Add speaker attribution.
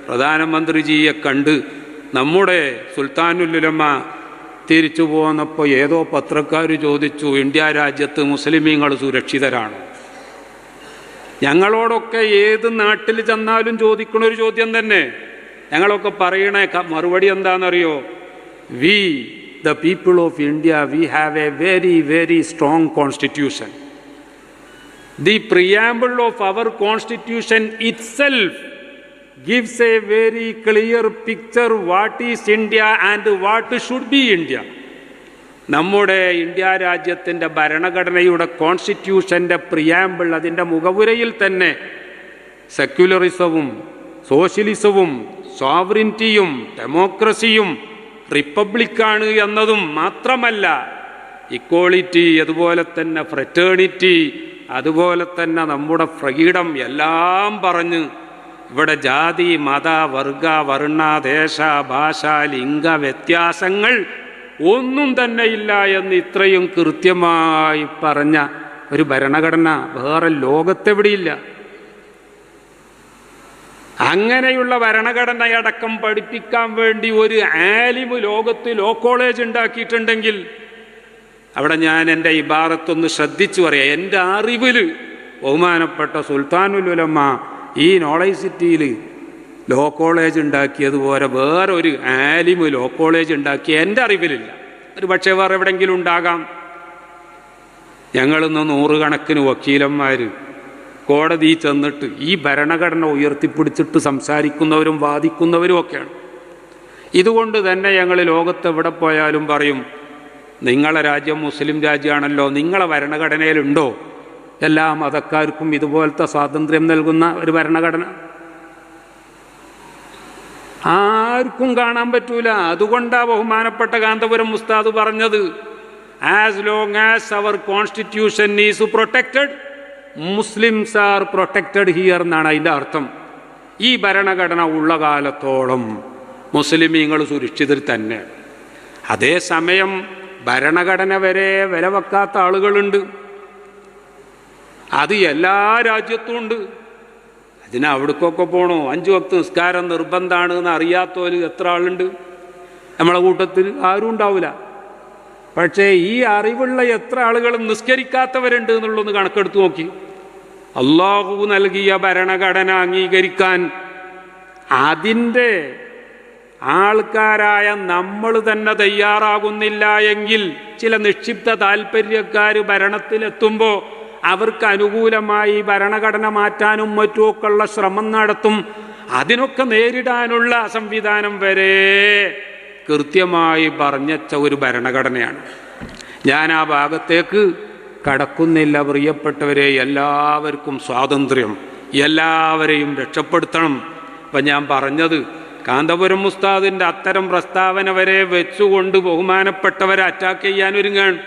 Speaker 1: പ്രധാനമന്ത്രിജിയെ കണ്ട് നമ്മുടെ സുൽത്താനുൽ ഉലമ തിരിച്ചു പോന്നപ്പോൾ ഏതോ പത്രക്കാർ ചോദിച്ചു, ഇന്ത്യ രാജ്യത്ത് മുസ്ലിമീങ്ങൾ സുരക്ഷിതരാണോ? ഞങ്ങളോടൊക്കെ ഏത് നാട്ടിൽ ചെന്നാലും ചോദിക്കുന്ന ഒരു ചോദ്യം തന്നെ. ഞങ്ങളൊക്കെ പറയണ മറുപടി എന്താണെന്നറിയോ? We the people of India, we have a very very strong constitution. The preamble of our constitution itself gives a very clear picture what is India and what should be India. നമ്മുടെ India രാജ്യത്തിൻ്റെ ഭരണഘടനയുടെ കോൺസ്റ്റിറ്റ്യൂഷൻ്റെ preamble, അതിൻ്റെ മുഖവുരയിൽ തന്നെ സെക്യുലറിസവും സോഷ്യലിസവും സോവറിൻറ്റിയും ഡെമോക്രസിയും റിപ്പബ്ലിക്കാണ് എന്നതും മാത്രമല്ല, equality, അതുപോലെ തന്നെ fraternity, അതുപോലെ തന്നെ നമ്മുടെ ഫ്രീഡം എല്ലാം പറഞ്ഞ് ഇവിടെ ജാതി മത വർഗ വർണ്ണ ദേശ ഭാഷ ലിംഗ വ്യത്യാസങ്ങൾ ഒന്നും തന്നെ ഇല്ല എന്ന് ഇത്രയും കൃത്യമായി പറഞ്ഞ ഒരു ഭരണഘടന വേറെ ലോകത്തെവിടെയില്ല. അങ്ങനെയുള്ള ഭരണഘടനയടക്കം പഠിപ്പിക്കാൻ വേണ്ടി ഒരു ആലിമ് ലോകത്ത് ലോ കോളേജ് ഉണ്ടാക്കിയിട്ടുണ്ടെങ്കിൽ അവിടെ ഞാൻ എൻ്റെ ഇബാറത്തൊന്ന് ശ്രദ്ധിച്ചു പറയാം. എൻ്റെ അറിവിൽ ബഹുമാനപ്പെട്ട സുൽത്താനുൽ ഉലമ ഈ നോളജ് സിറ്റിയിൽ ലോ കോളേജ് ഉണ്ടാക്കിയതുപോലെ വേറൊരു ആലിമ് ലോ കോളേജ് ഉണ്ടാക്കിയ എൻ്റെ അറിവിലില്ല. ഒരു പക്ഷേ വേറെ എവിടെയെങ്കിലും ഉണ്ടാകാം. ഞങ്ങളിന്ന് നൂറുകണക്കിന് വക്കീലന്മാർ കോടതി ചെന്നിട്ട് ഈ ഭരണഘടന ഉയർത്തിപ്പിടിച്ചിട്ട് സംസാരിക്കുന്നവരും വാദിക്കുന്നവരും ഒക്കെയാണ്. ഇതുകൊണ്ട് തന്നെ ഞങ്ങൾ ലോകത്തെവിടെ പോയാലും പറയും, നിങ്ങളെ രാജ്യം മുസ്ലിം രാജ്യമാണല്ലോ, നിങ്ങളെ ഭരണഘടനയിലുണ്ടോ എല്ലാ മതക്കാർക്കും ഇതുപോലത്തെ സ്വാതന്ത്ര്യം നൽകുന്ന ഒരു ഭരണഘടന? ആർക്കും കാണാൻ പറ്റൂല. അതുകൊണ്ടാണ് ബഹുമാനപ്പെട്ട കാന്തപുരം ഉസ്താദ് പറഞ്ഞത്, as long as our constitution is protected, Muslims are protected here എന്നാണ് അതിൻ്റെ അർത്ഥം. ഈ ഭരണഘടന ഉള്ള കാലത്തോളം മുസ്ലിമീങ്ങൾ സുരക്ഷിതർ തന്നെ. അതേസമയം ഭരണഘടന വരെ വില വെക്കാത്ത ആളുകളുണ്ട്. അത് എല്ലാ രാജ്യത്തും ഉണ്ട്. അതിന് അവിടേക്കൊക്കെ പോകണോ? 5 വക്ത് നിസ്കാരം നിർബന്ധമാണ് എന്ന് അറിയാത്തവർ എത്ര ആളുണ്ട്? നമ്മളെ കൂട്ടത്തിൽ ആരും ഉണ്ടാവില്ല. പക്ഷേ ഈ അറിവുള്ള എത്ര ആളുകളും നിസ്കരിക്കാത്തവരുണ്ട് എന്നുള്ളൊന്ന് കണക്കെടുത്ത് നോക്കി. അള്ളാഹു നൽകിയ ഭരണഘടന അംഗീകരിക്കാൻ അതിൻ്റെ ആൾക്കാരായ നമ്മൾ തന്നെ തയ്യാറാകുന്നില്ല എങ്കിൽ ചില നിക്ഷിപ്ത താല്പര്യക്കാർ ഭരണത്തിലെത്തുമ്പോൾ അവർക്ക് അനുകൂലമായി ഭരണഘടന മാറ്റാനും മറ്റുമൊക്കെയുള്ള ശ്രമം നടത്തും. അതിനൊക്കെ നേരിടാനുള്ള സംവിധാനം വരെ കൃത്യമായി പറഞ്ഞച്ച ഒരു ഭരണഘടനയാണ്. ഞാൻ ആ ഭാഗത്തേക്ക് കടക്കുന്നില്ല. പ്രിയപ്പെട്ടവരെ, എല്ലാവർക്കും സ്വാതന്ത്ര്യം, എല്ലാവരെയും രക്ഷപ്പെടുത്തണം. ഇപ്പം ഞാൻ പറഞ്ഞത് കാന്തപുരം ഉസ്താദിൻ്റെ അത്തരം പ്രസ്താവന വരെ വെച്ചുകൊണ്ട് ബഹുമാനപ്പെട്ടവരെ അറ്റാക്ക് ചെയ്യാൻ ഒരുങ്ങാണ്.